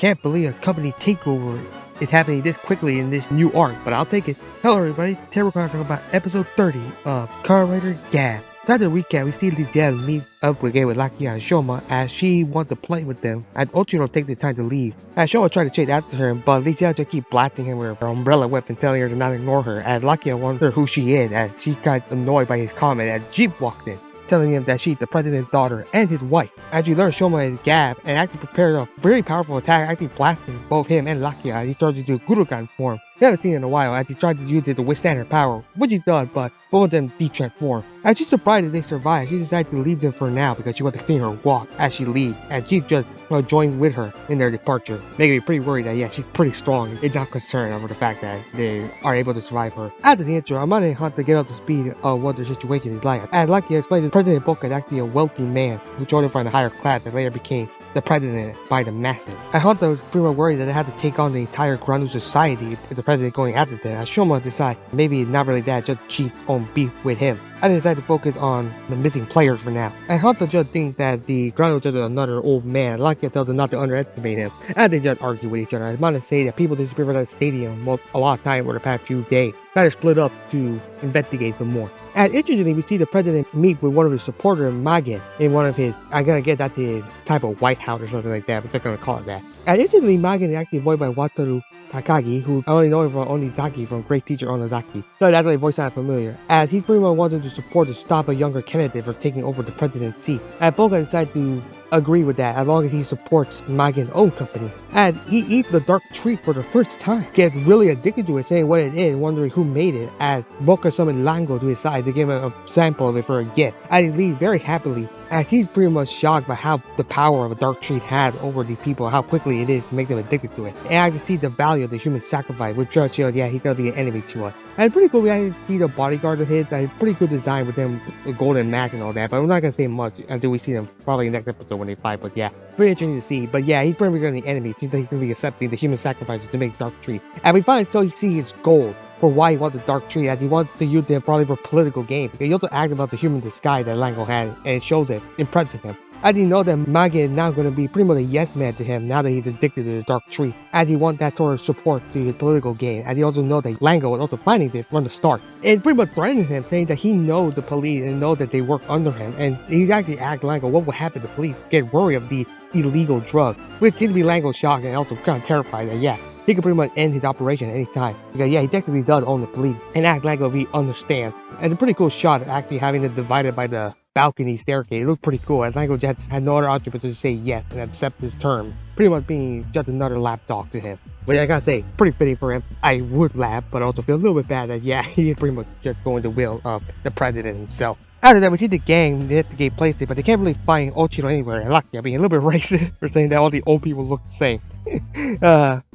can't believe a company takeover is happening this quickly in this new arc, but I'll take it. Hello everybody, today we're going to talk about episode 30 of Kamen Rider Gavv. So after the recap, we see these Gavv meet up again with Lakia and Shoma as she wants to play with them, and Ochiro takes the time to leave. As Shoma tries to chase after her, but Lakia just keeps blasting him with her umbrella weapon, telling her to not ignore her, as Lakia wonders who she is as she got annoyed by his comment as Jeep walked in, telling him that she's the president's daughter and his wife. As you learn, Shoma is Gavv and actually prepared a very powerful attack, actually blasting both him and Lakia as he turns into Gurugan form. We haven't seen it in a while as he tried to use it to withstand her power, which he does, but both of them detransform. As she's surprised that they survive, she decides to leave them for now because she wants to continue her walk as she leaves, and Jeep just joins with her in their departure, making me pretty worried that yeah, she's pretty strong and not concerned over the fact that they are able to survive her. After the intro, I'm on a hunt to get up to speed of what their situation is like. As Lakia explains that President Boca is actually a wealthy man who joined him from a higher class that later became the president by the masses. Hunter was pretty much worried that they had to take on the entire Grandu society if the president going after them. As Shoma decides maybe not really that, just Chief's own beef with him. I decided to focus on the missing players for now. And Hunter just thinks that the Grandu just another old man. Lakia tells him not to underestimate him. And they just argue with each other. I was about to say that people disappear from that stadium a lot of time over the past few days. Try to split up to investigate them more. And interestingly, we see the president meet with one of his supporters, Magen, in one of his, I'm gonna get that the type of White House or something like that, but they're gonna call it that. And interestingly, Magen is actually voiced by Wataru Takagi, who I only know him from Onizaki from Great Teacher Onizaki. So that's why his voice sounds familiar. And he's pretty much wanting to support to stop a younger candidate from taking over the president's seat. And Boca decided to agree with that as long as he supports Magen's own company. And he eats the dark treat for the first time. Gets really addicted to it, saying what it is, wondering who made it, as Boca summoned Lango to his side to give him a sample of it for a gift. And he leaves very happily, as he's pretty much shocked by how the power of a dark treat had over these people, how quickly it is to make them addicted to it. And I can see the value of the human sacrifice, which just shows, yeah, he's gonna be an enemy to us. And it's pretty cool, we actually see the bodyguard of his, that is pretty good design with them, the golden mask and all that, but we're not gonna say much until we see them probably in the next episode when they fight, but yeah, pretty interesting to see. But yeah, he's pretty much gonna be an enemy, seems like he's gonna be accepting the human sacrifices to make dark treat. And we finally still see his goal for why he wants the dark tree, as he wants to use them probably for political gain. Because he also asked about the human disguise that Lango had, and it shows it, impressing him. As he knows that Magen is now going to be pretty much a yes man to him now that he's addicted to the dark tree, as he wants that sort of support to his political gain, as he also knows that Lango was also planning this from the start. And pretty much threatening him, saying that he knows the police and knows that they work under him, and he actually asked Lango what would happen if the police get worried of the illegal drug, which seems to be Lango's shocked and also kind of terrified that yeah, he could pretty much end his operation at any time. Because yeah, he technically does own the police. And act like he understands. And it's a pretty cool shot of actually having it divided by the balcony staircase. It looked pretty cool. And Lango just had no other option but to say yes and accept his term. Pretty much being just another lapdog to him. Which I gotta say, pretty fitting for him. I would laugh, but also feel a little bit bad that yeah, he is pretty much just going the will of the president himself. After that, we see the gang investigate places, but they can't really find Ochiro anywhere. And Lakia being a little bit racist for saying that all the old people look the same.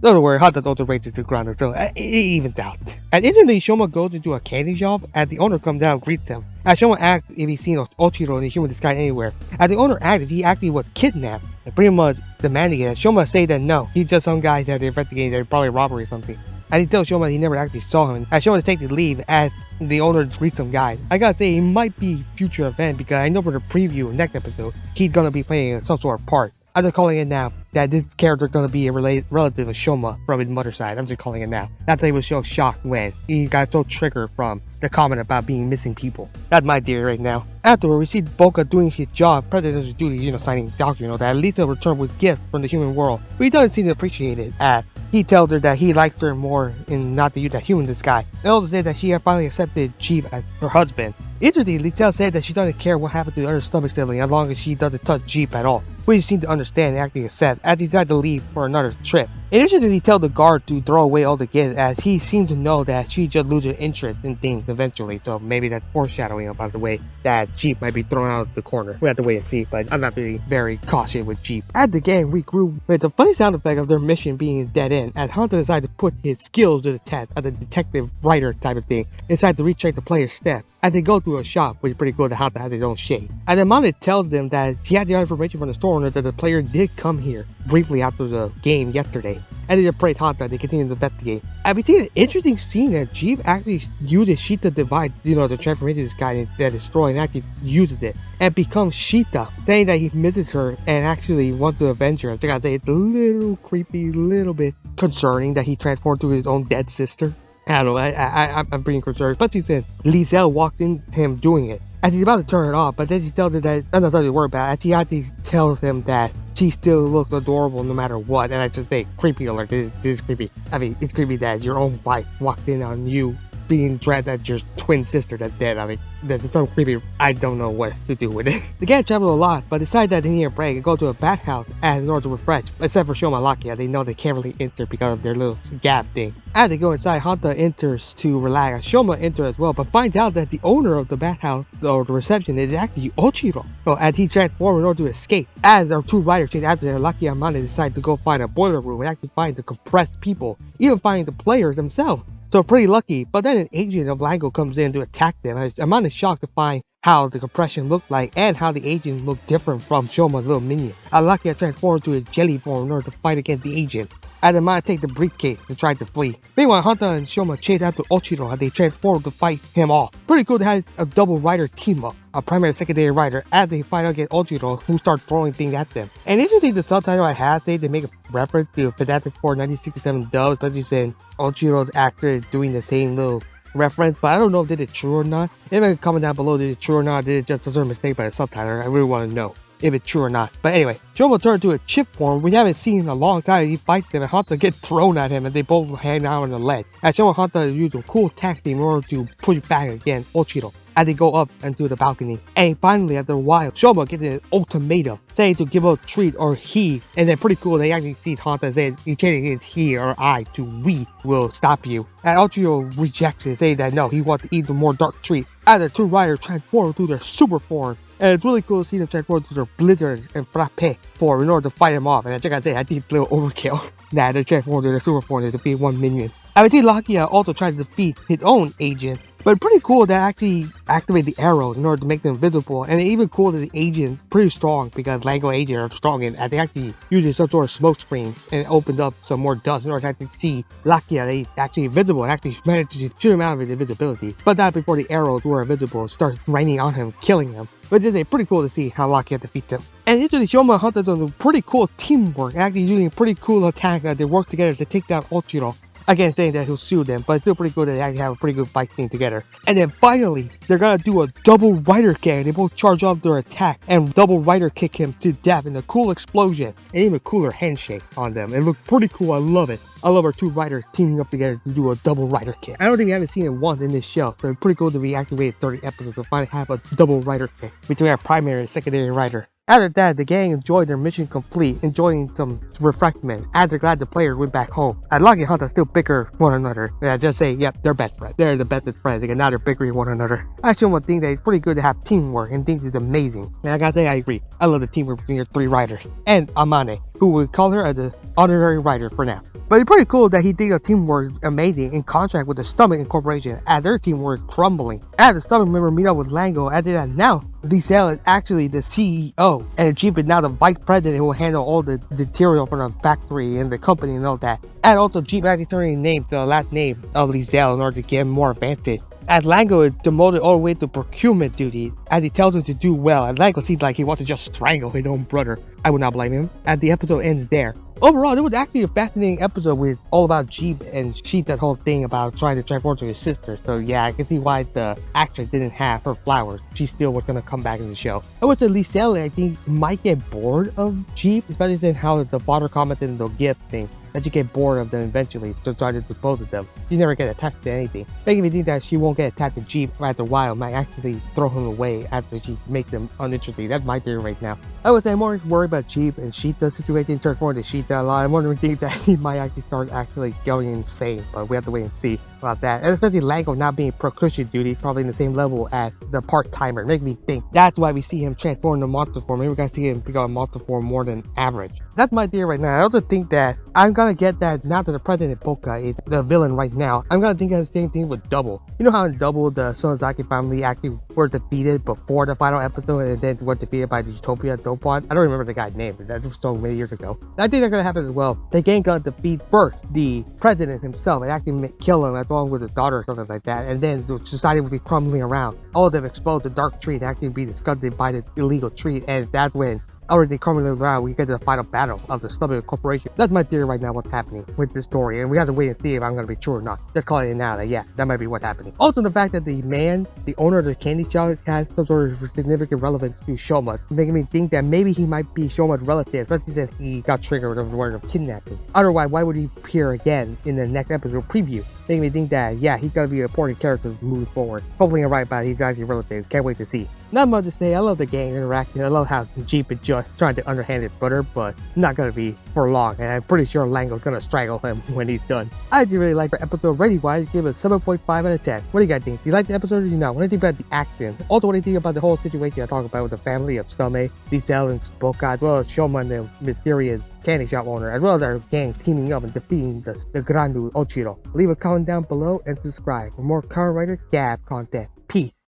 Don't worry, Hot does also racist to Grandu, so it evens out. And instantly, Shoma goes into a candy shop as the owner comes down and greets them. As Shoma asks if he's seen Ochiro in the human disguise anywhere, as the owner asks if he actually was kidnapped, and pretty much demanding it. Shoma say that no, he's just some guy that they're investigating, they're probably robbery or something. And he tells Shoma he never actually saw him. As Shoma takes his leave as the owner greets some guy. I gotta say, it might be future event because I know for the preview next episode, he's gonna be playing some sort of part. I'm just calling it now that this character is gonna be a relative of Shoma from his mother's side. I'm just calling it now. That's why he was so shocked when he got so triggered from the comment about being missing people. That's my theory right now. Afterward, we see Boca doing his job, president's duty, signing documents, that at least he'll return with gifts from the human world. But he doesn't seem to appreciate it, as he tells her that he likes her more in not to use that human disguise. And also said that she had finally accepted Jeep as her husband. Interestingly, Litel said that she doesn't care what happened to her stomach sibling as long as she doesn't touch Jeep at all, which she seemed to understand and actually accept as he decided to leave for another trip. Initially, he tells the guard to throw away all the gifts as he seemed to know that she just loses interest in things eventually, so maybe that's foreshadowing about the way that Jeep might be thrown out of the corner. We have to wait and see, but I'm not really very cautious with Jeep. As the gang regroup with the funny sound effect of their mission being dead end, as Hunter decided to put his skills to the test as a detective writer type of thing, and decided to retrace the player's steps as they go through a shop, which is pretty cool that Hunter has his own shade. And then Mama tells them that she had the information from the store owner that the player did come here briefly after the game yesterday. And they appraise Hanta, they continue to investigate. And we see an interesting scene that Jeep actually uses Shiita device, the transformation this guy that destroyed, and actually uses it and becomes Shiita, saying that he misses her and actually wants to avenge her. I gotta say, it's a little creepy, little bit concerning that he transformed to his own dead sister. I don't know, I'm pretty concerned, especially since Lizelle walked in him doing it. And he's about to turn it off, but then she tells her that, I'm not telling you to worry about it, and she actually tells him that she still looks adorable no matter what. And I just say, creepy alert, this is creepy. I mean, it's creepy that your own wife walked in on you being dread at your twin sister that's dead. I mean, that's so creepy. I don't know what to do with it. The gang travel a lot, but decide that they need a break and go to a bathhouse in order to refresh. Except for Shoma and Lakia, they know they can't really enter because of their little Gavv thing. As they go inside, Hanta enters to relax. Shoma enters as well, but finds out that the owner of the bathhouse, or the reception, is actually Ochiro. So as he transforms in order to escape, as our two riders chase after them, Lakia and Amane decide to go find a boiler room and actually find the compressed people, even finding the players themselves. So pretty lucky, but then an agent of Lango comes in to attack them. Amane is shocked to find how the compression looked like and how the agent looked different from Shoma's little minion. Lakia transforms to a jelly form in order to fight against the agent. As Amane takes the briefcase and tries to flee. Meanwhile, Hanta and Shoma chase after Ochiro as they transform to fight him off. Pretty cool to have a double rider team up, a primary and secondary rider, as they fight against Ochiro, who starts throwing things at them. And interesting, the subtitle I have say they make a reference to Fantastic Four 1967 dub, especially saying Ochiro's actor doing the same little reference, but I don't know if they did it true or not. Anybody can comment down below, did it true or not, did it just a certain mistake by the subtitle? I really want to know if it's true or not. But anyway, Shoma turned to a chip form we haven't seen in a long time. He fights them and Hanta gets thrown at him and they both hang out on the ledge. As Shoma and Hanta use a cool tactic in order to push back against Ochiro as they go up into the balcony. And finally, after a while, Shoma gets an ultimatum saying to give up treat or he. And then pretty cool, they actually see Hanta saying he changes his he or I to we will stop you. And Ochiro rejects it, saying that no, he wants to eat the more dark treat. As the two riders transform to their super form. And it's really cool to see them transform to their Blizzard and Frappe form in order to fight him off. And like I said, I think it's a little overkill. Nah, they transform to their super form to defeat one minion. I think Lakia also tries to defeat his own agent. But pretty cool that actually activate the arrows in order to make them visible. And even cool that the agent's pretty strong because Lango agents are strong and they actually use some sort of smoke screen and it opens up some more dust in order to actually see Lakia. They actually invisible and actually managed to shoot him out of his invisibility. But not before the arrows were invisible starts raining on him, killing him. But it's pretty cool to see how Lakia defeats him. And usually Shoma and Hanta doing pretty cool teamwork, actually using a pretty cool attack that they work together to take down Ochiro. Again, saying that he'll sue them, but it's still pretty cool that they actually have a pretty good fight scene together. And then finally, they're gonna do a double rider kick. They both charge off their attack and double rider kick him to death in a cool explosion. And even cooler handshake on them. It looks pretty cool, I love it. I love our two riders teaming up together to do a double rider kick. I don't think we haven't seen it once in this show, so it's pretty cool to reactivate 30 episodes to finally have a double rider kick between our primary and secondary rider. After that, the gang enjoyed their mission complete, enjoying some refreshment, as they're glad the players went back home. And Lucky and Hunter still bicker one another. And I just say, yep, they're best friends. They're the bestest friends, and now they're bickering one another. I actually one thing that it's pretty good to have teamwork, and things is amazing. And I gotta say, I agree. I love the teamwork between your three riders. And Amane, who we call her as the honorary rider for now. But it's pretty cool that he thinks the teamwork is amazing in contrast with the Stomach Incorporation, as their teamwork is crumbling. As the Stomach member meet up with Lango, as they are now, Lizelle is actually the CEO, and Jeep is now the vice president who will handle all the material for the factory and the company and all that. And also Jeep actually turning named the last name of Lizelle in order to get more advantage. As Lango is demoted all the way to procurement duty, as he tells him to do well, and Lango seems like he wants to just strangle his own brother. I would not blame him. As the episode ends there. Overall, it was actually a fascinating episode with all about Jeep and Shiita's whole thing about trying to transform to his sister. So yeah, I can see why the actress didn't have her flowers. She still was gonna come back in the show. I would say Lizelle, I think, might get bored of Jeep, especially since how the father commented in the gift thing. That you get bored of them eventually, so try to dispose of them. You never get attached to anything. Making me think that she won't get attached to Jeep after a while, might actually throw him away after she makes them uninteresting. That's my theory right now. I would say I'm more worried about Jeep and Shiita's situation, transforming to Shiita a lot. I'm wondering that he might actually start actually going insane, but we have to wait and see about that. And especially Lango not being procussion duty, probably in the same level as the part-timer. Make me think that's why we see him transform to monster form. Maybe we're gonna see him become a monster form more than average. That's my theory right now. I also think that I'm gonna get that now that the President Polka is the villain right now. I'm gonna think of the same thing with Double. You know how in Double the Sonozaki family actually were defeated before the final episode and then were defeated by the Utopia Dopon? I don't remember the guy's name, but that was so many years ago. I think that's gonna happen as well. The gang gonna defeat first the president himself and actually kill him along with his daughter or something like that, and then the society will be crumbling around. All of them exposed the dark tree and actually be discovered by the illegal tree, and that's when already coming around, we get to the final battle of the Stubborn Corporation. That's my theory right now, what's happening with this story, and we have to wait and see if I'm going to be true or not. Just call it now that, yeah, that might be what's happening. Also, the fact that the man, the owner of the candy shop, has some sort of significant relevance to Shoma, making me think that maybe he might be Shoma's relative, especially since he got triggered with the word of kidnapping. Otherwise, why would he appear again in the next episode preview? Making me think that, yeah, he's going to be an important character moving forward. Hopefully I'm right about it, he's actually relative. Can't wait to see. Not much to say. I love the gang interaction. I love how Jeep is just trying to underhand his brother, but not gonna be for long. And I'm pretty sure Lango's gonna strangle him when he's done. I do really like the episode rating wise. Give it a 7.5 out of 10. What do you guys think? Do you like the episode or do you not? What do you think about the action? Also, what do you think about the whole situation I talk about with the family of Stame, Diesel, and Spoka, as well as Shoma and the mysterious candy shop owner, as well as our gang teaming up and defeating the Grandu Ochiro? Leave a comment down below and subscribe for more Kamen Rider Gavv content. Peace.